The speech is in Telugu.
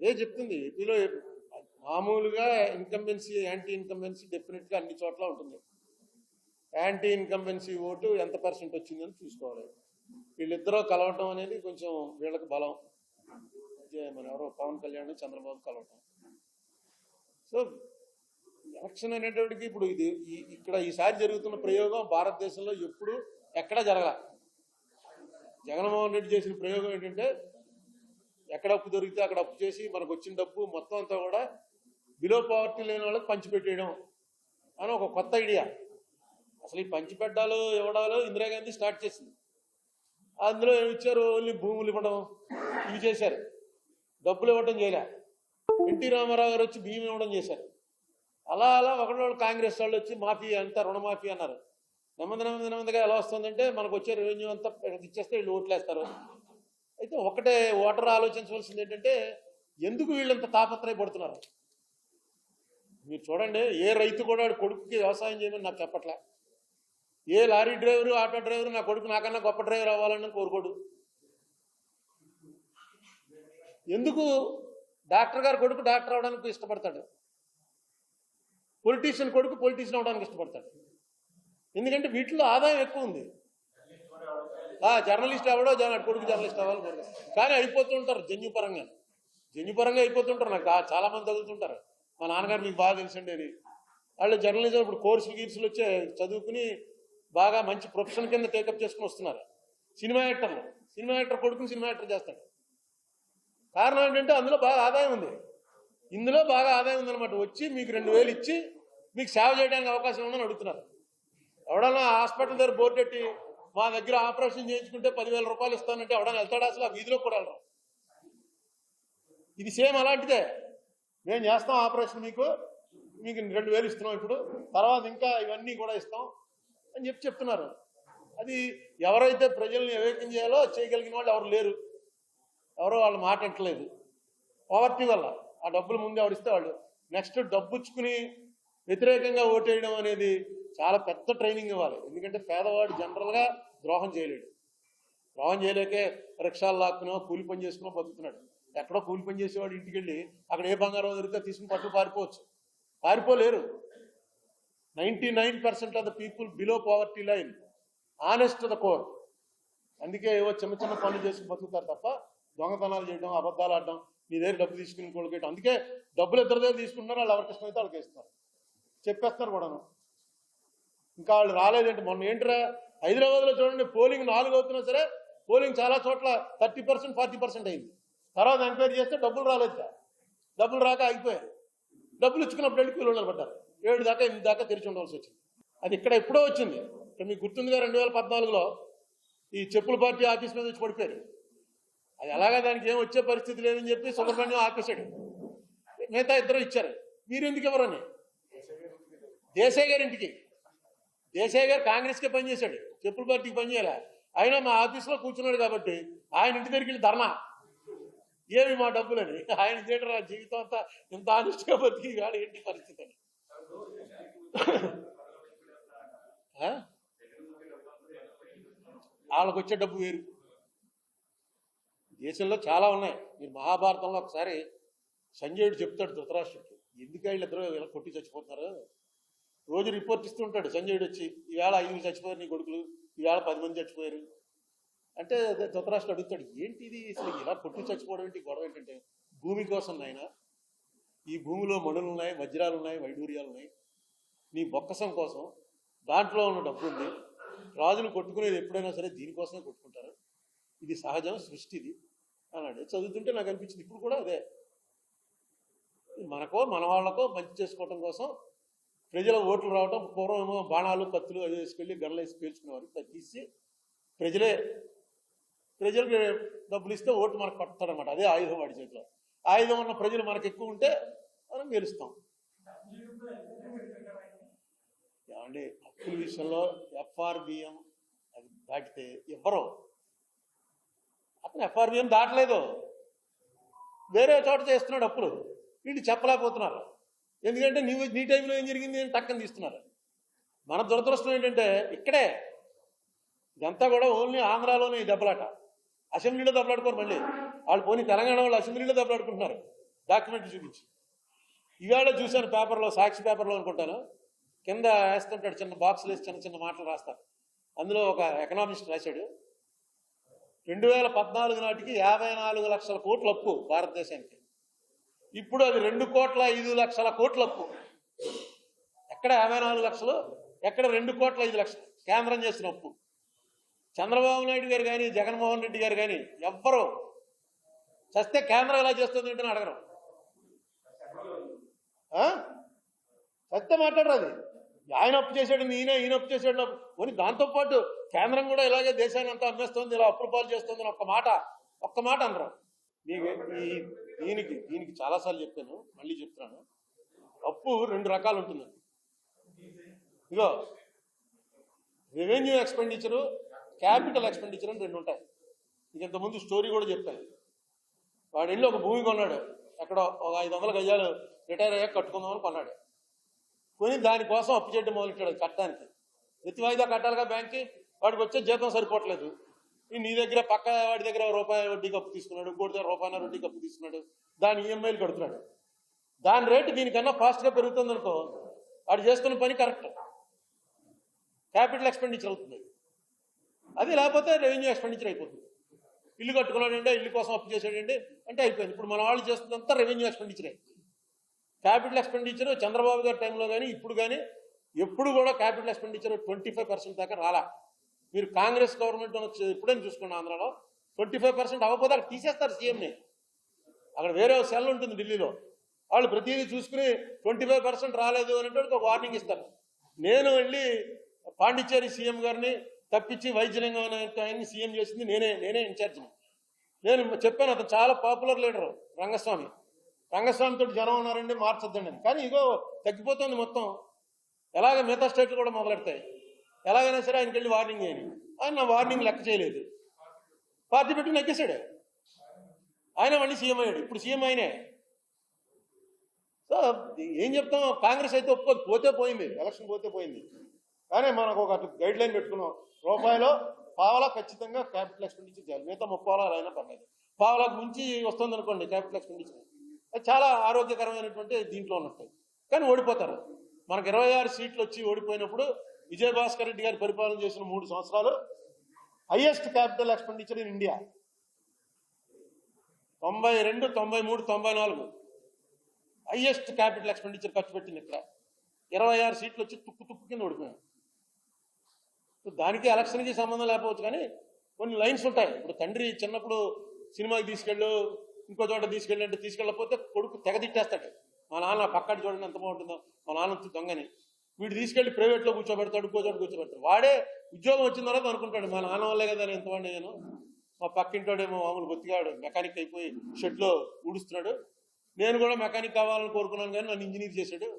అదే చెప్తుంది ఏపీలో మామూలుగా ఇన్కంబెన్సీ యాంటీ ఇన్కంబెన్సీ డెఫినెట్గా అన్ని చోట్ల ఉంటుంది. యాంటీ ఇన్కంబెన్సీ ఓటు ఎంత పర్సెంట్ వచ్చిందని చూసుకోవాలి. వీళ్ళిద్దరూ కలవటం అనేది కొంచెం వీళ్ళకి బలం. మన ఎవరో పవన్ కళ్యాణ్ చంద్రబాబు కలవటం. సో ఎలక్షన్ అనేటప్పటికి ఇప్పుడు ఇది ఇక్కడ ఈసారి జరుగుతున్న ప్రయోగం భారతదేశంలో ఎప్పుడు ఎక్కడా జరగల. జగన్మోహన్ రెడ్డి చేసిన ప్రయోగం ఏంటంటే ఎక్కడ అప్పు దొరికితే అక్కడ అప్పు చేసి మనకు వచ్చిన డబ్బు మొత్తం అంతా కూడా బిలో పవర్టీ లేని వాళ్ళకి పంచిపెట్టేయడం అని ఒక కొత్త ఐడియా. అసలు ఈ పంచిపెట్టాలు ఇవ్వడాలు ఇందిరాగాంధీ స్టార్ట్ చేసింది. అందులో ఏమి ఇచ్చారు? ఓన్లీ భూములు ఇవ్వడం ఇవి చేశారు, డబ్బులు ఇవ్వడం చేయలే. ఎన్టీ రామారావు గారు వచ్చి బియ్యం ఇవ్వడం చేశారు. అలా అలా ఒకళ్ళు కాంగ్రెస్ వాళ్ళు వచ్చి మాఫీ అంతా రుణమాఫీ అన్నారు. నెమ్మదిగా ఎలా వస్తుందంటే మనకు వచ్చే రెవెన్యూ అంతా ఇచ్చేస్తే వీళ్ళు ఓట్లేస్తారు. అయితే ఒకటే ఓటర్ ఆలోచించవలసింది ఏంటంటే ఎందుకు వీళ్ళంత తాపత్రయపడుతున్నారు? మీరు చూడండి, ఏ రైతు కూడా కొడుకుకి వ్యవసాయం చేయమని నాకు చెప్పట్లే. ఏ లారీ డ్రైవరు ఆటో డ్రైవరు నా కొడుకు నాకన్నా గొప్ప డ్రైవర్ అవ్వాలని కోరుకోడు. ఎందుకు డాక్టర్ గారు కొడుకు డాక్టర్ అవడానికి ఇష్టపడతాడు, పొలిటీషియన్ కొడుకు పొలిటీషియన్ అవడానికి ఇష్టపడతాడు. ఎందుకంటే వీటిలో ఆదాయం ఎక్కువ ఉంది. జర్నలిస్ట్ అవ్వడో కొడుకు జర్నలిస్ట్ అవ్వాలి కోరుకు. కానీ అయిపోతుంటారు జన్యుపరంగా అయిపోతుంటారు. నాకు చాలామంది తగులుతుంటారు. మా నాన్నగారు మీకు బాగా తెలుసండి అది. వాళ్ళు జర్నలిజం ఇప్పుడు కోర్సులు వచ్చే చదువుకుని బాగా మంచి ప్రొఫెషన్ కింద టేకప్ చేసుకుని వస్తున్నారు. సినిమా యాక్టర్ కొడుకుని సినిమా యాక్టర్ చేస్తాడు. కారణం ఏంటంటే అందులో బాగా ఆదాయం ఉంది. ఇందులో బాగా ఆదాయం ఉందన్నమాట. వచ్చి మీకు 2000 ఇచ్చి మీకు సేవ చేయడానికి అవకాశం ఉందని అడుగుతున్నారు. ఎవడన్నా హాస్పిటల్ దగ్గర బోర్డు పెట్టి మా దగ్గర ఆపరేషన్ చేయించుకుంటే 10,000 రూపాయలు ఇస్తానంటే ఎవడన్నా వెళ్తాడా? అసలు ఆ వీధిలో కూడా వెళ్ళరు. ఇది సేమ్ అలాంటిదే. మేము చేస్తాం ఆపరేషన్, మీకు 2000 ఇస్తున్నాం, ఇప్పుడు తర్వాత ఇంకా ఇవన్నీ కూడా ఇస్తాం అని చెప్తున్నారు. అది ఎవరైతే ప్రజల్ని వివేకం చేయాలో చేయగలిగిన వాళ్ళు ఎవరు లేరు. ఎవరో వాళ్ళు మాట్లాడట్లేదు. పవర్టీ వల్ల ఆ డబ్బులు ముందు ఎవరిస్తే వాళ్ళు నెక్స్ట్ డబ్బుచ్చుకుని వ్యతిరేకంగా ఓటేయడం అనేది చాలా పెద్ద ట్రైనింగ్ ఇవ్వాలి. ఎందుకంటే పేదవాడు జనరల్గా ద్రోహం చేయలేడు. ద్రోహం చేయలేకే రిక్షాలు లాక్కునో కూలి పని చేసుకునో బతుకుతున్నాడు. ఎక్కడో కూలి పని చేసేవాడు ఇంటికి వెళ్ళి అక్కడ ఏ బంగారం దొరికితే తీసుకుని పట్టు పారిపోవచ్చు. పారిపోలేరు. 99% of the people below poverty line, honest the core. అందుకే ఏవో చిన్న పనులు చేసుకుని బతుకుతారు తప్ప దొంగతనాలు చేయడం, అబద్ధాలు ఆడడం, మీ దగ్గర డబ్బు తీసుకుని కొడుకేయడం. అందుకే డబ్బులు ఇద్దరి దగ్గర తీసుకుంటున్నారు. వాళ్ళు ఎవరికి ఇష్టమైతే వాళ్ళకి ఇస్తారు, చెప్పేస్తారు కూడాను. ఇంకా వాళ్ళు రాలేదంటే మొన్న ఏంట్రా హైదరాబాద్లో చూడండి, పోలింగ్ 4 అవుతున్నా సరే పోలింగ్ చాలా చోట్ల 30%, 40% అయింది. తర్వాత ఎంక్వైరీ చేస్తే డబ్బులు రాలేదు. డబ్బులు రాక ఆగిపోయారు. డబ్బులు ఇచ్చుకున్నప్పుడు వెళ్ళి కూలీలు పడ్డారు. 7 దాకా 8 దాకా తెరిచి ఉండవలసి వచ్చింది. అది ఇక్కడ ఎప్పుడో వచ్చింది. ఇక్కడ మీకు గుర్తుందిగా 2014లో ఈ చెప్పుల పార్టీ ఆఫీస్ మీద వచ్చి పడిపోయారు. అది అలాగా దానికి ఏం వచ్చే పరిస్థితి లేదని చెప్పి సుబ్రహ్మణ్యం ఆపేశాడు. మిగతా ఇద్దరు ఇచ్చారు. మీరు ఎందుకు ఎవరని దేశాయ్ గారి ఇంటికి, దేశాయ్ గారు కాంగ్రెస్కే పనిచేశాడు, చెప్పుల పార్టీకి పనిచేయాలి. అయినా మా ఆఫీస్లో కూర్చున్నాడు కాబట్టి ఆయన ఇంటి దగ్గరికి వెళ్ళి ధర్నా, ఏమి మా డబ్బులని. ఆయన థియేటర్ జీవితం అంతా ఇంత ఆనిస్ట్గా బతికి కాదు ఏంటి పరిస్థితి అని. వాళ్ళకు వచ్చే డబ్బు వేరు. దేశంలో చాలా ఉన్నాయి. మీరు మహాభారతంలో ఒకసారి సంజయుడు చెప్తాడు ధృతరాష్ట్రుడికి, ఎందుకు వీళ్ళిద్దరూ ఇలా కొట్టి చచ్చిపోతున్నారు. రోజు రిపోర్ట్ ఇస్తూ ఉంటాడు సంజయుడు వచ్చి, ఈవేళ 5 చచ్చిపోయారు నీ కొడుకులు, ఈవేళ 10 మంది చచ్చిపోయారు అంటే. ధృతరాష్ట్రుడు అడుగుతాడు, ఏంటి ఇది అసలు ఇలా కొట్టి చచ్చిపోవడం ఏంటి, గొడవ ఏంటంటే, భూమి కోసం నాయన, ఈ భూమిలో మణులు ఉన్నాయి, వజ్రాలు ఉన్నాయి, వైడూర్యాలు ఉన్నాయి, నీ బొక్కసం కోసం దాంట్లో ఉన్న డబ్బు ఉంది. రాజులు కొట్టుకునేది ఎప్పుడైనా సరే దీనికోసమే కొట్టుకుంటారు, ఇది సహజం, సృష్టిది అన్నాడు. చదువుతుంటే నాకు అనిపించింది ఇప్పుడు కూడా అదే. మనకో మన వాళ్ళకో మంచి చేసుకోవటం కోసం ప్రజల ఓట్లు రావటం. పూర్వమేమో బాణాలు కత్తులు అవి వేసుకెళ్ళి గన్లు వేసి పేల్చుకునేవారు. తగ్గిసి ప్రజలకు డబ్బులు ఇస్తే ఓటు మనకు పట్టుతాడనమాట. అదే ఆయుధం వాడి చేతిలో. ఆయుధం ఉన్న ప్రజలు మనకు ఎక్కువ ఉంటే మనం గెలుస్తాం. ఏమండి అప్పుల విషయంలో FRBM అది దాటితే ఇవ్వరు. అతను FRBM దాటలేదు, వేరే చోట చేస్తున్నాడు అప్పులు. వీళ్ళు చెప్పలేకపోతున్నారు. ఎందుకంటే నీ టైంలో ఏం జరిగింది అని టక్కన తీస్తున్నారు. మన దురదృష్టం ఏంటంటే ఇక్కడే ఇదంతా కూడా ఓన్లీ ఆంధ్రాలోనే దెబ్బలాట. అసెంబ్లీలో దెబ్బలాడుకోరు. మళ్ళీ వాళ్ళు పోనీ తెలంగాణ వాళ్ళు అసెంబ్లీలో దెబ్బలాడుకుంటున్నారు. డాక్యుమెంట్ చూపించి. ఇవాళ చూశాను పేపర్లో, సాక్షి పేపర్లో అనుకుంటాను, కింద వేస్తుంటాడు చిన్న బాక్సులు వేసి చిన్న చిన్న మాటలు రాస్తారు. అందులో ఒక ఎకనామిస్ట్ రాశాడు, 2014 నాటికి 54 లక్షల కోట్ల అప్పు భారతదేశానికి. ఇప్పుడు అది 2,05,00,000 కోట్ల అప్పు. ఎక్కడ 54 లక్షలు, ఎక్కడ 2,05,00,000 కేంద్రం చేసిన అప్పు. చంద్రబాబు నాయుడు గారు కానీ జగన్మోహన్ రెడ్డి గారు కానీ ఎవ్వరూ చస్తే కేంద్రం ఎలా చేస్తుంది ఏంటని అడగరు. చస్తే మాట్లాడరు. అది ఆయన అప్పు చేశాడు, ఈయన అప్పు చేశాడు అని. దాంతోపాటు కేంద్రం కూడా ఇలాగే దేశాన్ని అంతా అమ్మేస్తుంది, ఇలా అప్పుల పాలు చేస్తుంది అని ఒక్క మాట అనరు. దీనికి చాలాసార్లు చెప్పాను, మళ్ళీ చెప్తున్నాను. అప్పు 2 రకాలు ఉంటుంది. ఇగో రెవెన్యూ ఎక్స్పెండిచరు, క్యాపిటల్ ఎక్స్పెండిచర్ అని 2 ఉంటాయి. ఇది ఇంతకుముందు స్టోరీ కూడా చెప్పాను. వాడు వెళ్ళి ఒక భూమి కొన్నాడు, ఎక్కడో ఒక 500 గజాలు రిటైర్ అయ్యాక కట్టుకుందామని కొన్నాడు. కొని దానికోసం అప్పు చేయడం మొదలెట్టాడు కట్టడానికి. ప్రతి వాయిదా కట్టాలిగా బ్యాంక్కి. వాడికి వచ్చే జీతం సరిపోవట్లేదు. నీ దగ్గర పక్క వాడి దగ్గర రూపాయి వడ్డీకి అప్పు తీసుకున్నాడు, ఇంకోటి దగ్గర రూపాయల వడ్డీకి అప్పు తీసుకున్నాడు, దాని ఈఎంఐలు కడుతున్నాడు. దాని రేటు దీనికన్నా ఫాస్ట్గా పెరుగుతుంది అనుకో, వాడు చేస్తున్న పని కరెక్ట్, క్యాపిటల్ ఎక్స్పెండిచర్ అవుతుంది. అది లేకపోతే రెవెన్యూ ఎక్స్పెండిచర్ అయిపోతుంది. ఇల్లు కట్టుకున్నాడంటే, ఇల్లు కోసం అప్పు చేసాడంటే అంటే అయిపోయింది. ఇప్పుడు మన వాళ్ళు చేస్తున్నంతా రెవెన్యూ ఎక్స్పెండిచరే. క్యాపిటల్ ఎక్స్పెండిచర్ చంద్రబాబు గారి టైంలో కానీ ఇప్పుడు కానీ ఎప్పుడు కూడా క్యాపిటల్ ఎక్స్పెండిచర్ 25% దాకా రాలా. మీరు కాంగ్రెస్ గవర్నమెంట్ ఎప్పుడైనా చూసుకోండి, ఆంధ్రాలో 25% అవ్వకపోతే అక్కడ తీసేస్తారు సీఎంని. అక్కడ వేరే సెల్ ఉంటుంది ఢిల్లీలో, వాళ్ళు ప్రతిదీ చూసుకుని 25% రాలేదు అనేటువంటి ఒక వార్నింగ్ ఇస్తారు. నేను వెళ్ళి పాండిచ్చేరి సీఎం గారిని తప్పించి వైద్యలింగం ఆయన్ని సీఎం చేసింది నేనే ఇన్ఛార్జిని. నేను చెప్పాను, అతను చాలా పాపులర్ లీడరు రంగస్వామితో జనం ఉన్నారండి, మార్చొద్దండి అని. కానీ ఇగో తగ్గిపోతుంది మొత్తం. ఎలాగ మిగతా స్టేట్లు కూడా మొదలెడతాయి. ఎలాగైనా సరే ఆయనకి వెళ్ళి వార్నింగ్ చేయని, ఆయన నా వార్నింగ్ లెక్క చేయలేదు. పార్టీ పెట్టి నెగ్గేశాడు. ఆయన మళ్ళీ సీఎం అయ్యాడు. ఇప్పుడు సీఎం ఆయనే. సో ఏం చెప్తాం, కాంగ్రెస్ అయితే ఒప్పుకోదు, పోతే పోయింది, ఎలక్షన్ పోతే పోయింది. కానీ మనకు ఒక గైడ్ లైన్ పెట్టుకున్నాం, రూపాయలో పావలా ఖచ్చితంగా క్యాపిటల్ ఎక్స్పెండిచర్ చేయాలి. మిగతా 30 అయినా పర్లేదు. పావలాకు మించి వస్తుంది అనుకోండి క్యాపిటల్ ఎక్స్పెండిచర్, అది చాలా ఆరోగ్యకరమైనటువంటి దీంట్లో ఉన్నట్టు. కానీ ఓడిపోతారు. మనకు 26 సీట్లు వచ్చి ఓడిపోయినప్పుడు విజయభాస్కర్ రెడ్డి గారి పరిపాలన చేసిన 3 సంవత్సరాలు highest capital expenditure in India. 92, 93, 94 highest capital expenditure ఖర్చు పెట్టింది. ఇక్కడ 26 సీట్లు వచ్చి తుక్కు కింద ఓడిపోయాం. దానికి ఎలక్షన్కి సంబంధం లేకపోవచ్చు, కానీ కొన్ని లైన్స్ ఉంటాయి. ఇప్పుడు తండ్రి చిన్నప్పుడు సినిమాకి తీసుకెళ్ళు, ఇంకో చోట తీసుకెళ్ళి అంటే తీసుకెళ్ళకపోతే కొడుకు తెగదిట్టేస్తాడు. మా నాన్న పక్కటి చూడండి ఎంత బాగుంటుందో, మా నాన్న దొంగని. వీడు తీసుకెళ్ళి ప్రైవేట్లో కూర్చోబెడతాడు, ఇంకో చోట కూర్చోబెడతాడు. వాడే ఉద్యోగం వచ్చిన తర్వాత అనుకుంటాడు, మా నాన్న వల్లే కదా నేను ఎంతవాడిని నేను. మా పక్కింటోడేమో మామూలు బొత్తిగాడు మెకానిక్ అయిపోయి షెడ్లో ఊడుస్తున్నాడు, నేను కూడా మెకానిక్ కావాలని కోరుకున్నాను కానీ నన్ను ఇంజనీర్ చేశాడు.